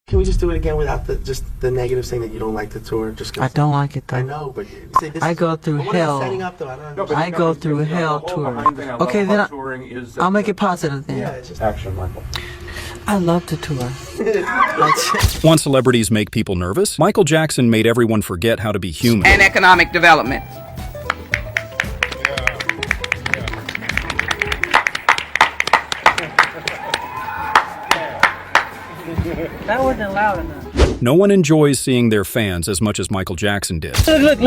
Can we just do it again without just the negative saying that you don't like the tour? I don't like it though. I know, but I go through hell. Setting up, though? I don't I go through hell touring. Okay, then I'll make it positive then. Yeah, it's just Action, Michael. I love to tour. Want celebrities make people nervous? Michael Jackson made everyone forget how to be human. And economic development. That wasn't loud enough. No one enjoys seeing their fans as much as Michael Jackson did. Look.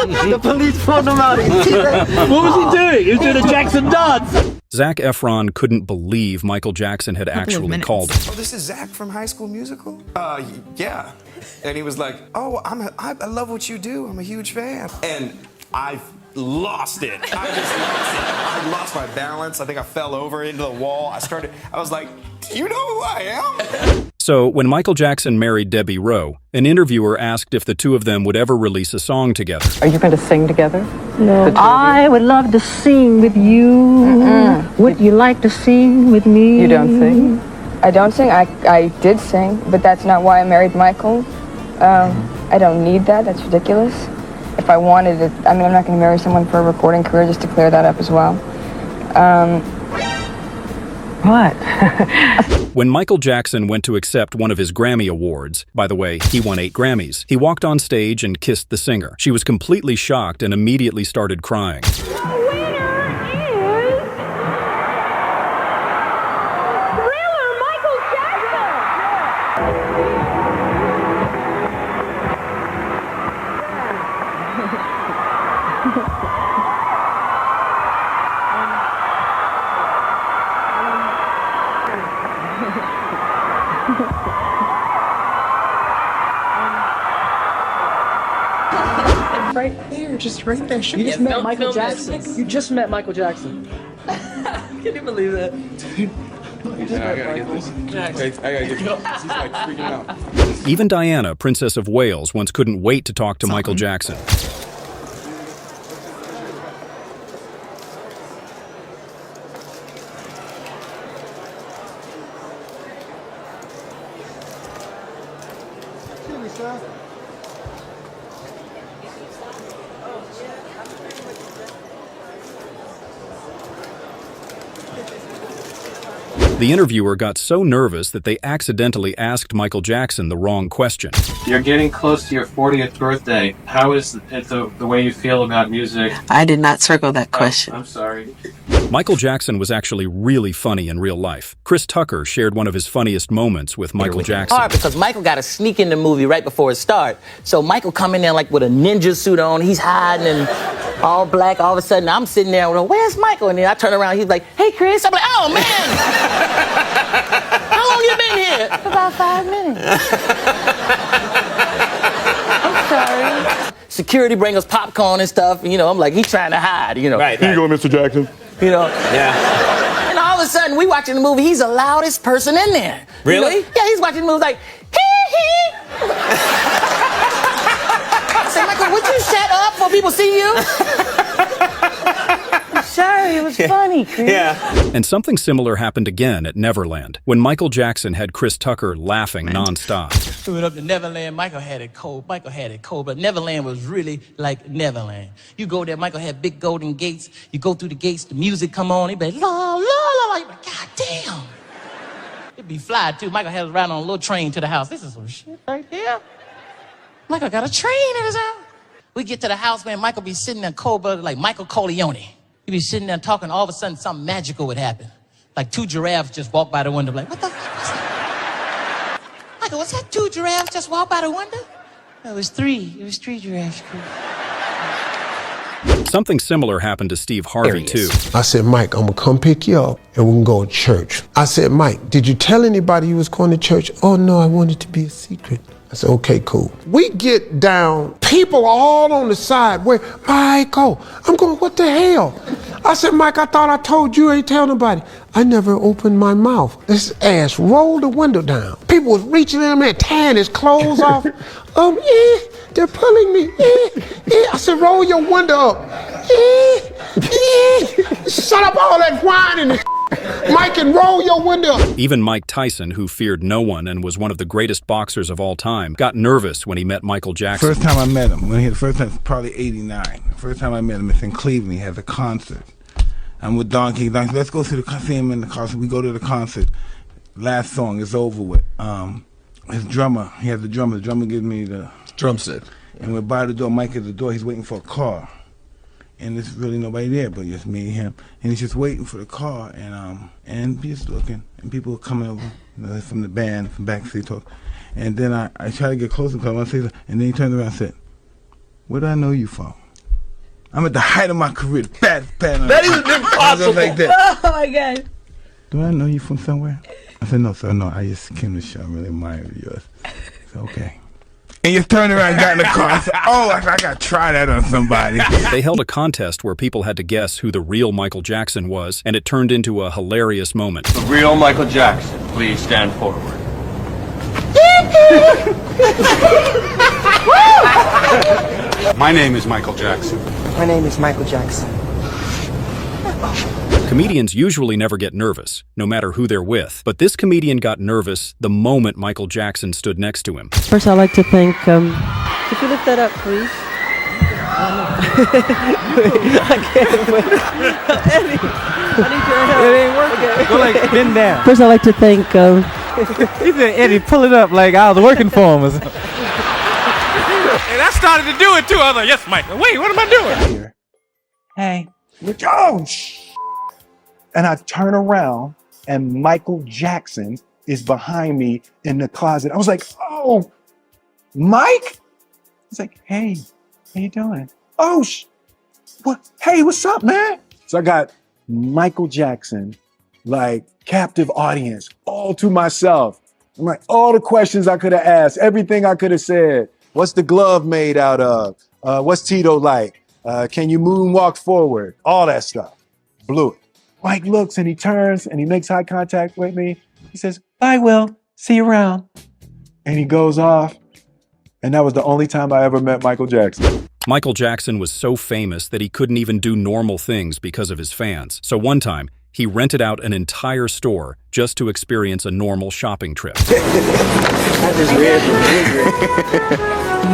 The police pulled him out. What was he doing? He was doing a Jackson dance. Zac Efron couldn't believe Michael Jackson had actually called him. Oh, this is Zach from High School Musical? Yeah. And he was like, oh, I love what you do. I'm a huge fan. And I lost it. I lost my balance. I think I fell over into the wall. I was like, do you know who I am? So, when Michael Jackson married Debbie Rowe, an interviewer asked if the two of them would ever release a song together. Are you going to sing together? No. I would love to sing with you. Would you like to sing with me? You don't sing? I don't sing. I did sing, but that's not why I married Michael. I don't need that. That's ridiculous. If I wanted it, I'm not going to marry someone for a recording career, just to clear that up as well. What? When Michael Jackson went to accept one of his Grammy Awards, by the way, he won 8 Grammys, he walked on stage and kissed the singer. She was completely shocked and immediately started crying. right there, just right there. You just met Michael Jackson. You just met Michael Jackson. Can you believe that? I gotta get this. I gotta get this. He's like freaking out. Even Diana, Princess of Wales, once couldn't wait to talk to Michael Jackson. The interviewer got so nervous that they accidentally asked Michael Jackson the wrong question. You're getting close to your 40th birthday. How is it the way you feel about music? I did not circle that question. I'm sorry. Michael Jackson was actually really funny in real life. Chris Tucker shared one of his funniest moments with Michael Jackson. Hard because Michael got to sneak in the movie right before it starts. So Michael come in there like with a ninja suit on. He's hiding and all black. All of a sudden, I'm sitting there, where's Michael? And then I turn around, he's like, hey, Chris. I'm like, oh, man. How long you been here? About 5 minutes. I'm sorry. Security bring us popcorn and stuff. You know, I'm like, he's trying to hide, you know. Right. Here you go, Mr. Jackson. You know? Yeah. And all of a sudden, we watching the movie, he's the loudest person in there. Really? You know? Yeah, he's watching the movie like, hee. I said, Michael, would you shut up before people see you? Sorry, it was funny, Chris. Yeah. And something similar happened again at Neverland, when Michael Jackson had Chris Tucker laughing nonstop. We went up to Neverland. Michael had it cold, but Neverland was really like Neverland. You go there, Michael had big golden gates. You go through the gates, the music come on. He'd be like, la, la, la, la. You'd be like, God damn. It'd be fly, too. Michael had us riding on a little train to the house. This is some shit right here. Michael got a train in his house. We get to the house, man, Michael be sitting there cold-blooded like Michael Corleone. He'd be sitting there talking, all of a sudden something magical would happen. Like 2 giraffes just walk by the window, like, what the fuck was that? Michael, was that 2 giraffes just walk by the window? No, it was 3. It was 3 giraffes. Something similar happened to Steve Harvey, too. I said, Mike, I'm gonna come pick you up and we can go to church. I said, Mike, did you tell anybody you was going to church? Oh, no, I wanted it to be a secret. I said, okay, cool. We get down, people all on the side. Where, Michael, I'm going, what the hell? I said, Mike, I thought I told you, ain't tell nobody. I never opened my mouth. This ass rolled the window down. People was reaching in there, tearing his clothes off. They're pulling me. I said, roll your window up. Shut up all that whining and Mike, and roll your window. Even Mike Tyson, who feared no one and was one of the greatest boxers of all time, got nervous when he met Michael Jackson. First time I met him, the first time, probably 89. First time I met him, it's in Cleveland. He has a concert. I'm with Don King. Let's go see him in the concert. We go to the concert. Last song is over with. His drummer, he has the drummer. The drummer gives me the drum set. And we're by the door. Mike at the door. He's waiting for a car. And there's really nobody there but just me and him. And he's just waiting for the car, and he's looking, and people are coming over from the band, from backstage talk. And then I try to get closer to him, and then he turned around and said, "Where do I know you from?" I'm at the height of my career, pat. That is impossible. Like that. Oh my God. "Do I know you from somewhere?" I said, "No, sir, no, I just came to the show. I really admire yours." I said, "Okay." And you turned around and got in the car. I said, "Oh, I got to try that on somebody." They held a contest where people had to guess who the real Michael Jackson was, and it turned into a hilarious moment. The real Michael Jackson, please stand forward. My name is Michael Jackson. My name is Michael Jackson. Comedians usually never get nervous, no matter who they're with, but this comedian got nervous the moment Michael Jackson stood next to him. First, I'd like to thank, could you lift that up, please? I can't wait. Eddie, I need your help. It ain't working. Go like, bend down. First, I'd like to thank, he said, "Eddie, pull it up like I was working for him." And I started to do it too. I was like, "Yes, Mike. Wait, what am I doing?" Here. Hey. Oh, and I turn around, and Michael Jackson is behind me in the closet. I was like, "Oh, Mike?" He's like, "Hey, how you doing?" "Oh, what? Hey, what's up, man?" So I got Michael Jackson, like captive audience, all to myself. I'm like, all the questions I could have asked, everything I could have said. What's the glove made out of? What's Tito like? Can you moonwalk forward? All that stuff. Blew it. Mike looks and he turns and he makes eye contact with me. He says, "Bye, Will. See you around." And he goes off. And that was the only time I ever met Michael Jackson. Michael Jackson was so famous that he couldn't even do normal things because of his fans. So one time, he rented out an entire store just to experience a normal shopping trip. It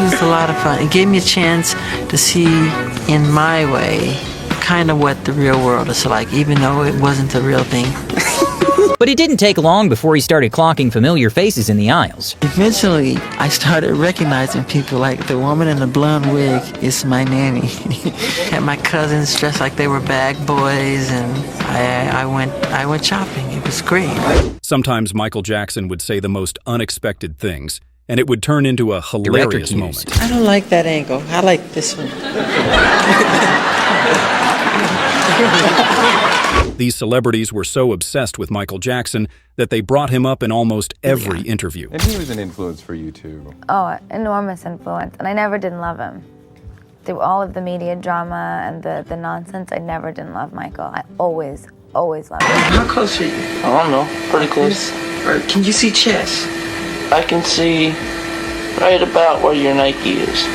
was a lot of fun. It gave me a chance to see in my way kind of what the real world is like, even though it wasn't the real thing. But it didn't take long before he started clocking familiar faces in the aisles. Eventually, I started recognizing people, like the woman in the blonde wig is my nanny. And my cousins dressed like they were bag boys, and I went shopping. It was great. Sometimes Michael Jackson would say the most unexpected things, and it would turn into a hilarious moment. I don't like that angle. I like this one. These celebrities were so obsessed with Michael Jackson that they brought him up in almost every interview. And he was an influence for you too. Oh, enormous influence. And I never didn't love him. Through all of the media drama and the nonsense, I never didn't love Michael. I always loved him. How close are you? I don't know. Pretty close. Or can you see chess? I can see right about where your Nike is.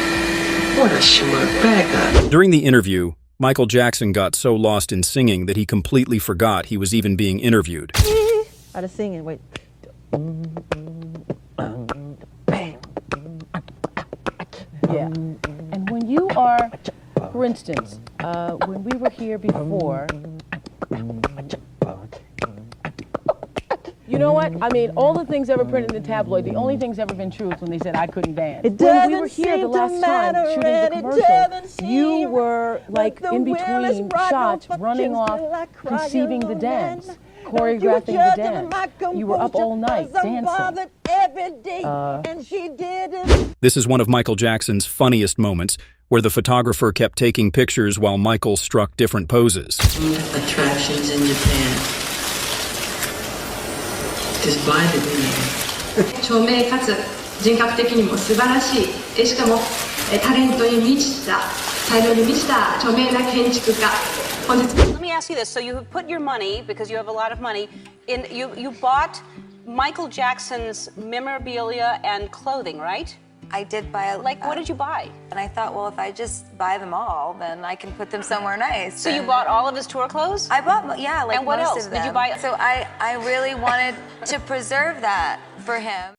What a short bag up. During the interview, Michael Jackson got so lost in singing that he completely forgot he was even being interviewed. I was singing, wait. Yeah. And when you are, for instance, when we were here before, you know what? I mean, all the things ever printed in the tabloid, the only thing's ever been true is when they said I couldn't dance. When we were here the last time shooting the commercial, you were like in between shots, running off, conceiving the dance, choreographing the dance. You were up all night dancing. This is one of Michael Jackson's funniest moments, where the photographer kept taking pictures while Michael struck different poses. Attractions in Japan. Just blinded me. 著名かつ人格的にも素晴らしい。しかもタレントに満ちた才能に満ちた著名な建築家。本日。Let me ask you this: so you have put your money, because you have a lot of money, you bought Michael Jackson's memorabilia and clothing, right? I did buy a... Like, what did you buy? And I thought, well, if I just buy them all, then I can put them somewhere nice. So you bought all of his tour clothes? I bought, yeah, like and what most else of them. did you buy? So I really wanted to preserve that for him.